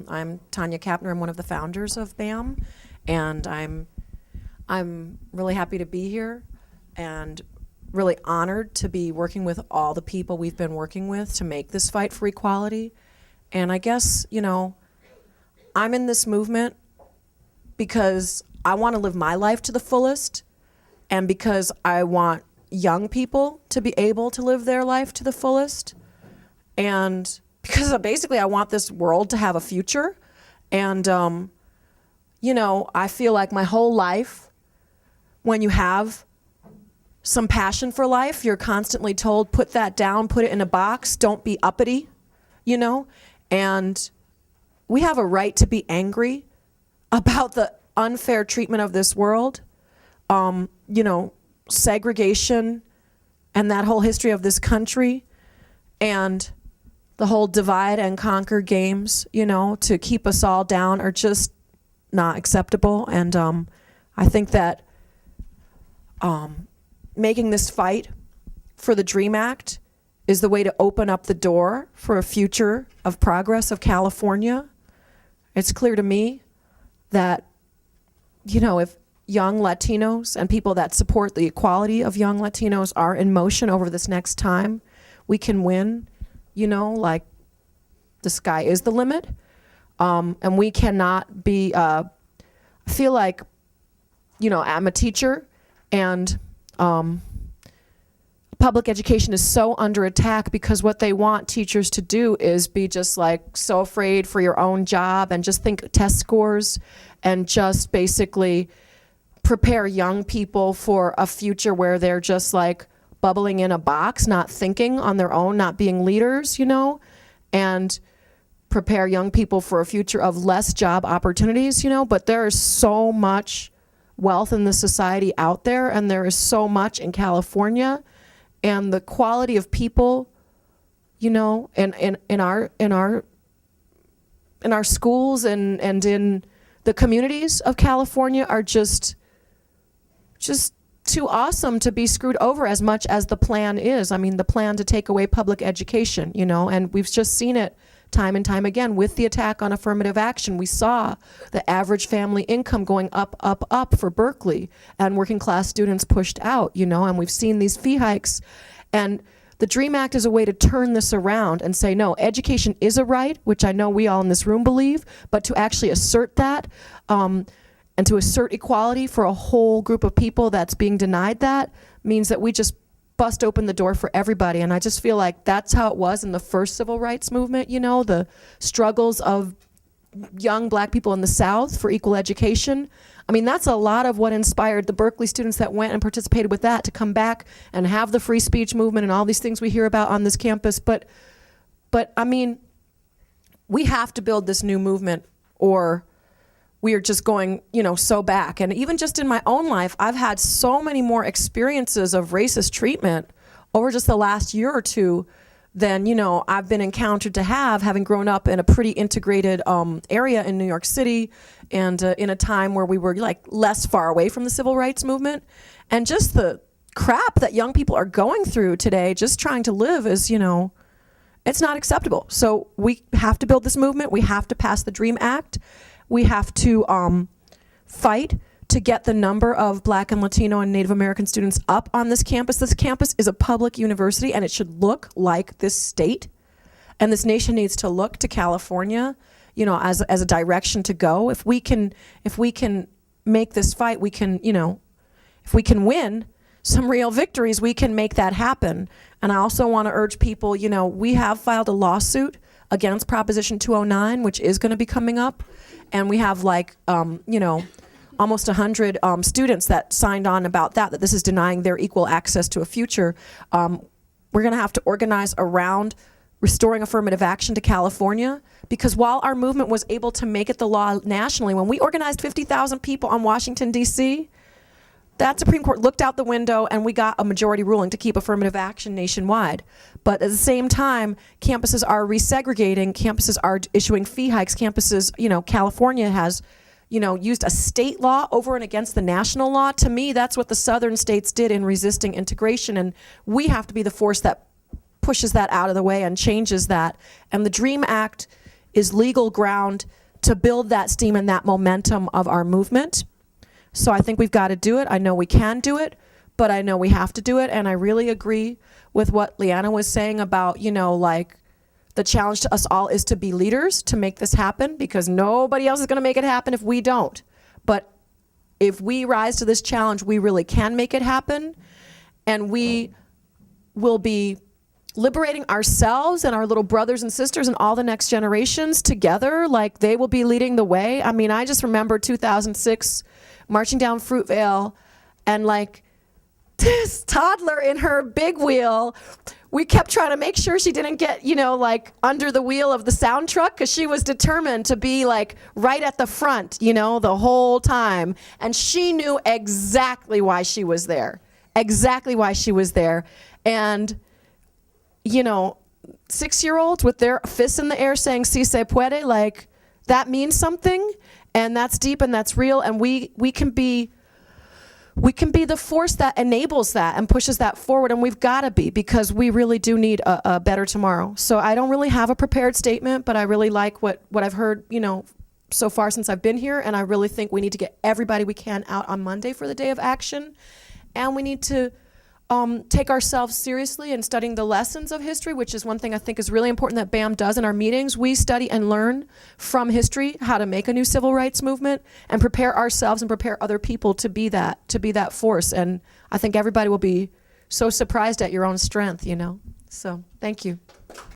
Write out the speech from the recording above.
I'm Tania Kappner. I'm one of the founders of BAMN, and I'm really happy to be here and really honored to be working with all the people we've been working with to make this fight for equality. And I guess, I'm in this movement because I want to live my life to the fullest, and because I want young people to be able to live their life to the fullest, and because basically I want this world to have a future. And, I feel like my whole life, when you have some passion for life, you're constantly told, put that down, put it in a box, don't be uppity, and we have a right to be angry about the unfair treatment of this world, segregation and that whole history of this country, and the whole divide and conquer games, to keep us all down are just not acceptable. And I think that making this fight for the DREAM Act is the way to open up the door for a future of progress of California. It's clear to me that, if young Latinos and people that support the equality of young Latinos are in motion over this next time, we can win. Like, the sky is the limit. And we cannot be, I feel like, I'm a teacher, and public education is so under attack because what they want teachers to do is be just like so afraid for your own job and just think test scores and just basically prepare young people for a future where they're just like bubbling in a box, not thinking on their own, not being leaders, and prepare young people for a future of less job opportunities, but there is so much wealth in the society out there, and there is so much in California, and the quality of people, in our schools and in the communities of California are just too awesome to be screwed over as much as the plan is. I mean, the plan to take away public education, and we've just seen it time and time again with the attack on affirmative action. We saw the average family income going up, up, up for Berkeley, and working class students pushed out, and we've seen these fee hikes. And the DREAM Act is a way to turn this around and say, no, education is a right, which I know we all in this room believe, but to actually assert that, and to assert equality for a whole group of people that's being denied that, means that we just bust open the door for everybody. And I just feel like that's how it was in the first civil rights movement, the struggles of young black people in the South for equal education. I mean, that's a lot of what inspired the Berkeley students that went and participated with that to come back and have the free speech movement and all these things we hear about on this campus. But I mean, we have to build this new movement, or we are just going, so back. And even just in my own life, I've had so many more experiences of racist treatment over just the last year or two than, I've been encountered to having grown up in a pretty integrated area in New York City, and in a time where we were like less far away from the civil rights movement. And just the crap that young people are going through today, just trying to live is, it's not acceptable. So we have to build this movement. We have to pass the DREAM Act. We have to fight to get the number of Black and Latino and Native American students up on this campus. This campus is a public university, and it should look like this state. And this nation needs to look to California, as a direction to go. If we can make this fight, we can, if we can win some real victories, we can make that happen. And I also want to urge people, we have filed a lawsuit against Proposition 209, which is going to be coming up. And we have almost 100 students that signed on about that this is denying their equal access to a future. We're going to have to organize around restoring affirmative action to California, because while our movement was able to make it the law nationally, when we organized 50,000 people on Washington, D.C., that Supreme Court looked out the window and we got a majority ruling to keep affirmative action nationwide. But at the same time, campuses are resegregating, campuses are issuing fee hikes, campuses, California has, used a state law over and against the national law. To me, that's what the southern states did in resisting integration, and we have to be the force that pushes that out of the way and changes that. And the DREAM Act is legal ground to build that steam and that momentum of our movement. So I think we've got to do it. I know we can do it, but I know we have to do it. And I really agree with what Leanna was saying about, you know, like, the challenge to us all is to be leaders, to make this happen, because nobody else is going to make it happen if we don't. But if we rise to this challenge, we really can make it happen. And we will be liberating ourselves and our little brothers and sisters and all the next generations together. Like, they will be leading the way. I mean, I just remember 2006 marching down Fruitvale, and like, this toddler in her big wheel, we kept trying to make sure she didn't get, you know, like, under the wheel of the sound truck, because she was determined to be like right at the front, you know, the whole time. And she knew exactly why she was there. Exactly why she was there. And, you know, 6-year-olds with their fists in the air saying, "Si se puede," like, that means something, and that's deep and that's real, and we can be the force that enables that and pushes that forward, and we've got to be, because we really do need a better tomorrow. So I don't really have a prepared statement, but I really like what I've heard, you know, so far since I've been here, and I really think we need to get everybody we can out on Monday for the day of action, and we need to take ourselves seriously in studying the lessons of history, which is one thing I think is really important that BAM does in our meetings. We study and learn from history how to make a new civil rights movement and prepare ourselves and prepare other people to be that force. And I think everybody will be so surprised at your own strength, you know. So thank you.